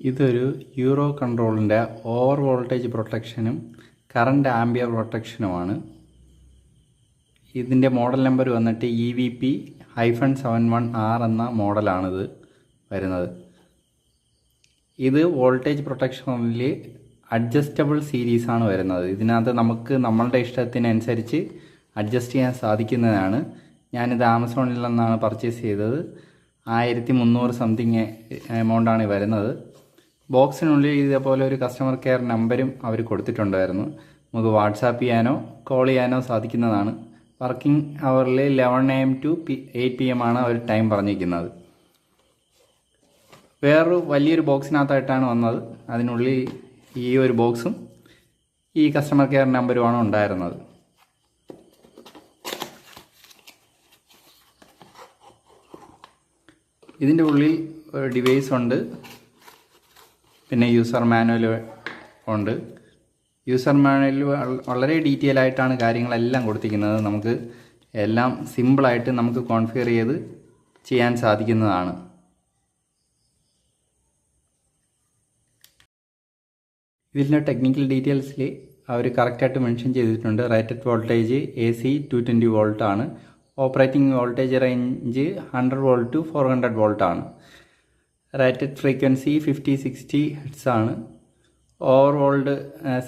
ഇതൊരു യൂറോ കൺട്രോളിൻ്റെ over voltage പ്രൊട്ടക്ഷനും കറണ്ട് ആംബിയർ പ്രൊട്ടക്ഷനുമാണ്. ഇതിൻ്റെ മോഡൽ നമ്പർ വന്നിട്ട് EVP-71R എന്ന മോഡലാണിത് വരുന്നത്. ഇത് വോൾട്ടേജ് പ്രൊട്ടക്ഷനിൽ അഡ്ജസ്റ്റബിൾ സീരീസാണ് വരുന്നത്. ഇതിനകത്ത് നമുക്ക് നമ്മളുടെ ഇഷ്ടത്തിനനുസരിച്ച് അഡ്ജസ്റ്റ് ചെയ്യാൻ സാധിക്കുന്നതാണ്. ഞാനിത് ആമസോണിൽ നിന്നാണ് പർച്ചേസ് ചെയ്തത്. 1300 സംതിങ് എമൗണ്ടാണ് വരുന്നത്. ബോക്സിനുള്ളിൽ ഇതേപോലെ ഒരു കസ്റ്റമർ കെയർ നമ്പരും അവർ കൊടുത്തിട്ടുണ്ടായിരുന്നു. നമുക്ക് വാട്സാപ്പ് ചെയ്യാനോ കോൾ ചെയ്യാനോ സാധിക്കുന്നതാണ്. വർക്കിംഗ് അവറിൽ 11 AM to 8 PM ആണ് അവർ ടൈം പറഞ്ഞിരിക്കുന്നത്. വേറൊരു വലിയൊരു ബോക്സിനകത്തായിട്ടാണ് വന്നത്. അതിനുള്ളിൽ ഈ ഒരു ബോക്സും ഈ കസ്റ്റമർ കെയർ നമ്പറുമാണ് ഉണ്ടായിരുന്നത്. ഇതിൻ്റെ ഉള്ളിൽ ഒരു ഡിവൈസ് ഉണ്ട്, പിന്നെ യൂസർ മാനുവൽ ഉണ്ട്. യൂസർ മാനുവൽ വളരെ ഡീറ്റെയിൽ ആയിട്ടാണ് കാര്യങ്ങളെല്ലാം കൊടുത്തിരിക്കുന്നത്. നമുക്ക് എല്ലാം സിമ്പിളായിട്ട് നമുക്ക് കോൺഫിഗർ ചെയ്ത് ചെയ്യാൻ സാധിക്കുന്നതാണ്. ഇതിൻ്റെ ടെക്നിക്കൽ ഡീറ്റെയിൽസിൽ അവർ കറക്റ്റായിട്ട് മെൻഷൻ ചെയ്തിട്ടുണ്ട്. റേറ്റഡ് വോൾട്ടേജ് AC 220 വോൾട്ട് ആണ്. Operating voltage range 100 volt to 400 volt ആണ്. റേറ്റഡ് ഫ്രീക്വൻസി 50-60 Hz ആണ്. Overload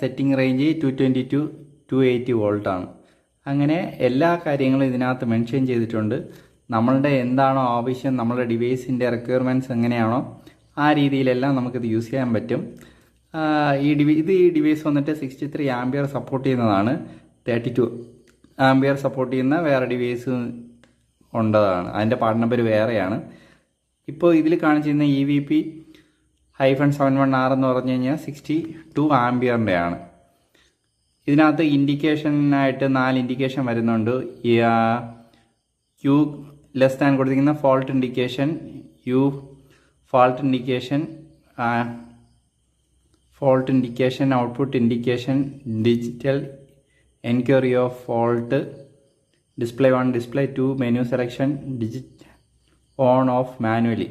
setting range 220 to 280 volt ആണ്. അങ്ങനെ എല്ലാ കാര്യങ്ങളും ഇതിനകത്ത് മെൻഷൻ ചെയ്തിട്ടുണ്ട്. നമ്മളുടെ എന്താണോ ആവശ്യം, നമ്മളുടെ ഡിവൈസിൻ്റെ റിക്വയർമെൻറ്റ്സ് എങ്ങനെയാണോ ആ രീതിയിലെല്ലാം നമുക്കിത് യൂസ് ചെയ്യാൻ പറ്റും. ഈ ഡിവൈസ് വന്നിട്ട് 63 ആംപിയർ സപ്പോർട്ട് ചെയ്യുന്നതാണ്. 32 ആംപിയർ സപ്പോർട്ട് ചെയ്യുന്ന വേറെ ഡിവൈസ് ഉണ്ടതാണ്. അതിൻ്റെ പാർട്ട് നമ്പർ വേറെയാണ്. ഇപ്പോൾ ഇതിൽ കാണിച്ചിരുന്ന EVP-71R എന്ന് പറഞ്ഞു കഴിഞ്ഞാൽ 62 ആംപിയറിൻ്റെ ആണ്. ഇതിനകത്ത് ഇൻഡിക്കേഷനായിട്ട് 4 ഇൻഡിക്കേഷൻ വരുന്നുണ്ട്. Q ലെസ് ദാൻ കൊടുത്തിരിക്കുന്ന fault indication, U fault indication, output indication, digital enquiry of fault, display 1, display 2, menu selection, on of manually.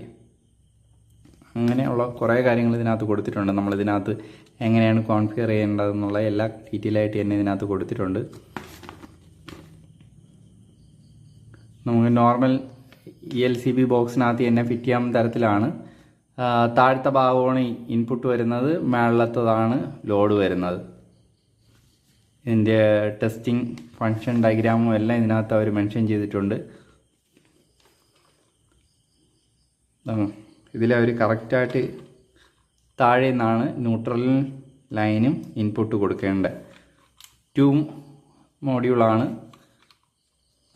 അങ്ങനെയുള്ള കുറേ കാര്യങ്ങൾ ഇതിനകത്ത് കൊടുത്തിട്ടുണ്ട്. നമ്മളിതിനകത്ത് എങ്ങനെയാണ് കോൺഫിഗർ ചെയ്യേണ്ടതെന്നുള്ള എല്ലാ ഡീറ്റെയിൽ ആയിട്ട് തന്നെ ഇതിനകത്ത് കൊടുത്തിട്ടുണ്ട്. നമുക്ക് നോർമൽ ELCB ബോക്സിനകത്ത് തന്നെ ഫിറ്റ് ചെയ്യാൻ തരത്തിലാണ്. താഴത്തെ ഭാഗമാണ് ഇൻപുട്ട് വരുന്നത്, മേളത്തതാണ് ലോഡ് വരുന്നത്. ഇതിൻ്റെ ടെസ്റ്റിംഗ് ഫങ്ഷൻ ഡയഗ്രാമും എല്ലാം ഇതിനകത്ത് അവർ മെൻഷൻ ചെയ്തിട്ടുണ്ട്. ഇതിലവർ കറക്റ്റായിട്ട് താഴെ നിന്നാണ് ന്യൂട്രൽ ലൈനും ഇൻപുട്ട് കൊടുക്കേണ്ടത്. 2 മോഡ്യൂളാണ്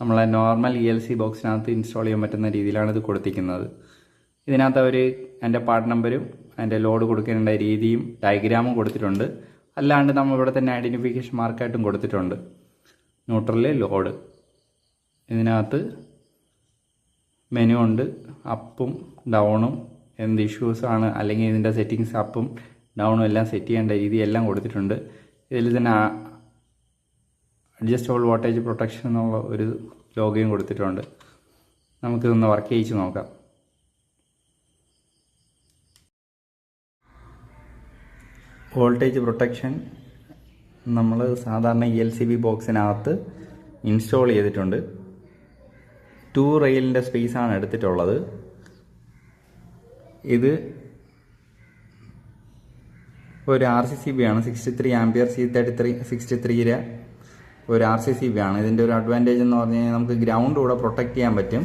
നമ്മളെ നോർമൽ ELC ബോക്സിനകത്ത് ഇൻസ്റ്റാൾ ചെയ്യാൻ പറ്റുന്ന രീതിയിലാണ് ഇത് കൊടുത്തിരിക്കുന്നത്. ഇതിനകത്ത് അവർ അതിൻ്റെ പാർട്ട് നമ്പരും അതിൻ്റെ ലോഡ് കൊടുക്കേണ്ട രീതിയും ഡയഗ്രാമും കൊടുത്തിട്ടുണ്ട്. അല്ലാണ്ട് നമ്മൾ ഇവിടെ തന്നെ ഐഡൻറ്റിഫിക്കേഷൻ മാർക്കായിട്ടും കൊടുത്തിട്ടുണ്ട്. Neutral load. ഇതിനകത്ത് മെനു ഉണ്ട്, അപ്പും ഡൗണും, എന്ത് ഇഷ്യൂസാണ് അല്ലെങ്കിൽ ഇതിൻ്റെ സെറ്റിങ്സ് അപ്പും ഡൗണും എല്ലാം സെറ്റ് ചെയ്യേണ്ട രീതി എല്ലാം കൊടുത്തിട്ടുണ്ട്. ഇതിൽ തന്നെ അഡ്ജസ്റ്റബിൾ വോൾട്ടേജ് പ്രൊട്ടക്ഷൻ എന്നുള്ള ഒരു ലോഗോയും കൊടുത്തിട്ടുണ്ട്. നമുക്കിതൊന്ന് വർക്ക് ചെയ്യിച്ച് നോക്കാം. വോൾട്ടേജ് പ്രൊട്ടക്ഷൻ നമ്മൾ സാധാരണ ELCB ബോക്സിനകത്ത് ഇൻസ്റ്റാൾ ചെയ്തിട്ടുണ്ട്. 2 റെയിലിൻ്റെ സ്പേസാണ് എടുത്തിട്ടുള്ളത്. ഇത് ഒരു RCCB ആണ്. 63 ആംപിയർ C3363 ഒരു RCCB ആണ്. ഇതിൻ്റെ ഒരു അഡ്വാൻറ്റേജ് എന്ന് പറഞ്ഞു കഴിഞ്ഞാൽ നമുക്ക് ഗ്രൗണ്ട് കൂടെ പ്രൊട്ടക്റ്റ് ചെയ്യാൻ പറ്റും.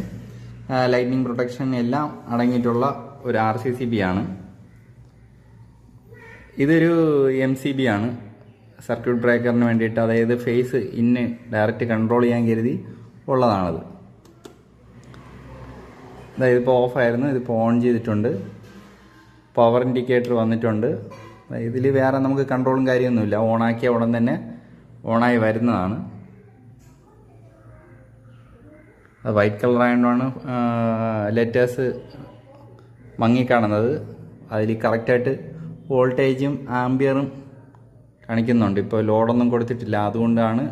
ലൈറ്റിനിങ് പ്രൊട്ടക്ഷൻ എല്ലാം അടങ്ങിയിട്ടുള്ള ഒരു RCCB ആണ്. ഇതൊരു MCB ആണ്. സർക്യൂട്ട് ബ്രേക്കറിന് വേണ്ടിയിട്ട്, അതായത് ഫേസ് ഇന്ന് ഡയറക്റ്റ് കൺട്രോൾ ചെയ്യാൻ കരുതി ഉള്ളതാണത്. അതായത് ഇപ്പോൾ ഓഫായിരുന്നു, ഇതിപ്പോൾ ഓൺ ചെയ്തിട്ടുണ്ട്. പവർ ഇൻഡിക്കേറ്റർ വന്നിട്ടുണ്ട്. ഇതിൽ വേറെ നമുക്ക് കൺട്രോളും കാര്യമൊന്നുമില്ല. ഓണാക്കിയ ഉടൻ തന്നെ ഓണായി വരുന്നതാണ്. അത് വൈറ്റ് കളർ ആയതുകൊണ്ടാണ് ലെറ്റേഴ്സ് മങ്ങിക്കാണുന്നത്. അതിൽ കറക്റ്റായിട്ട് വോൾട്ടേജും ആംബിയറും കാണിക്കുന്നുണ്ട്. ഇപ്പോൾ ലോഡൊന്നും കൊടുത്തിട്ടില്ല, അതുകൊണ്ടാണ്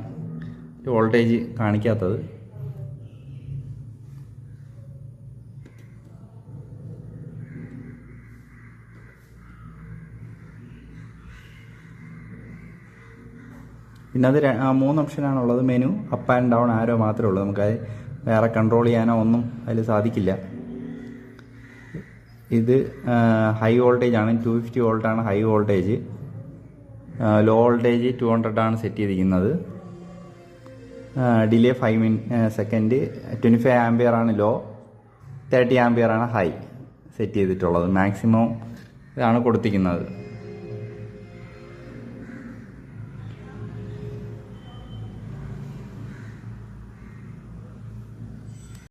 വോൾട്ടേജ് കാണിക്കാത്തത്. പിന്നെ അത് 3 ഓപ്ഷനാണുള്ളത്. Menu up and down arrow മാത്രമേ ഉള്ളൂ. നമുക്ക് വേറെ കൺട്രോൾ ചെയ്യാനോ ഒന്നും അതിൽ സാധിക്കില്ല. ഇത് ഹൈ വോൾട്ടേജ് ആണ്, 250 വോൾട്ടാണ് ഹൈ വോൾട്ടേജ്. ലോ വോൾട്ടേജ് 200 ആണ് സെറ്റ് ചെയ്തിരിക്കുന്നത്. Delay 5 second. 25 ആംപിയർ ആണ് ലോ, 30 ആംപിയർ ആണ് ഹൈ സെറ്റ് ചെയ്തിട്ടുള്ളത്. മാക്സിമം ആണ് കൊടുത്തിരിക്കുന്നത്.